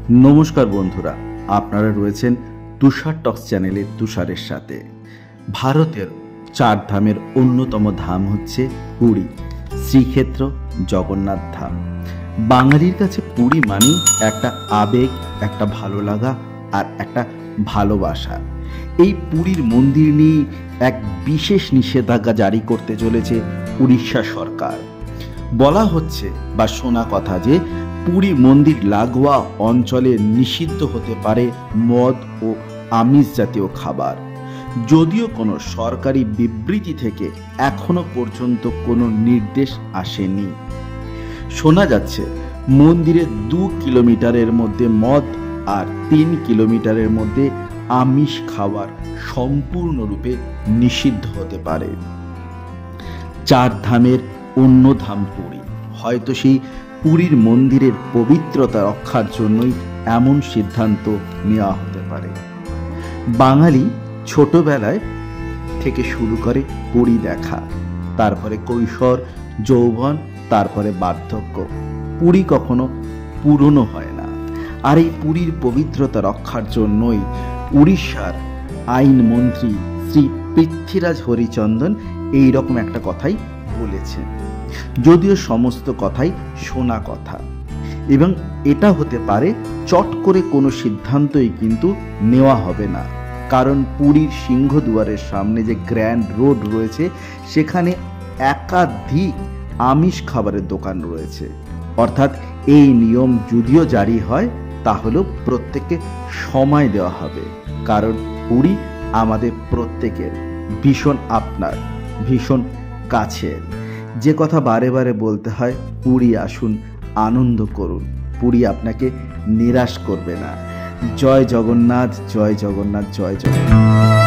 নমস্কার বন্ধুরা, আপনারা রয়েছেন তুষার টক্স চ্যানেলে তুষারের সাথে। ভারতের চার ধামের অন্যতম ধাম হচ্ছে পুরী, শ্রীক্ষেত্র জগন্নাথ ধাম। বাঙালির কাছে পুরী মানেই একটা আবেগ, একটা ভালো লাগা আর একটা ভালোবাসা। এই পুরীর মন্দির নিয়ে এক বিশেষ নিষেধাজ্ঞা জারি করতে চলেছে উড়িষ্যা সরকার। বলা হচ্ছে বা শোনা কথা যে পুরী মন্দির লাগোয়া অঞ্চলে নিষিদ্ধ হতে পারে মদ ও আমিষ জাতীয় খাবার। যদিও কোনো সরকারি বিবৃতি থেকে এখনো পর্যন্ত কোনো নির্দেশ আসেনি। শোনা যাচ্ছে মন্দিরের 2 কিলোমিটারের মধ্যে মদ আর 3 কিলোমিটারের মধ্যে আমিষ খাবার সম্পূর্ণরূপে নিষিদ্ধ হতে পারে। চার ধামের অন্য ধাম পুরী, হয়তো সেই পুরীর মন্দিরের পবিত্রতা রক্ষার জন্যই এমন সিদ্ধান্ত নেওয়া হতে পারে। বাঙালি ছোটবেলায় থেকে শুরু করে পুরী দেখা, তারপরে কৈশোর, যৌবন, তারপরে বার্ধক্য। পুরী কখনো পুরনো হয় না। আর এই পুরীর পবিত্রতা রক্ষার জন্যই উড়িষ্যার আইনমন্ত্রী শ্রী পৃথ্বীরাজ হরিচন্দন এইরকম একটা কথাই বলেছেন। যদিও সমস্ত কথাই শোনা কথা, এবং এটা হতে পারে চট করে কোনো সিদ্ধান্তই কিন্তু নেওয়া হবে না। কারণ পুরীর সিংহদুয়ারের সামনে যে গ্র্যান্ড রোড রয়েছে, সেখানে একাধিক আমিষ খাবারের দোকান রয়েছে। অর্থাৎ এই নিয়ম যদিও জারি হয়, তাহলেও প্রত্যেককে সময় দেওয়া হবে। কারণ পুরী আমাদের প্রত্যেকের ভীষণ আপনার, ভীষণ কাছের। যে কথা বারে বারে বলতে হয়, পুরী আসুন, আনন্দ করুন, পুরী আপনাকে নিরাশ করবে না। জয় জগন্নাথ, জয় জগন্নাথ, জয় জগন্নাথ।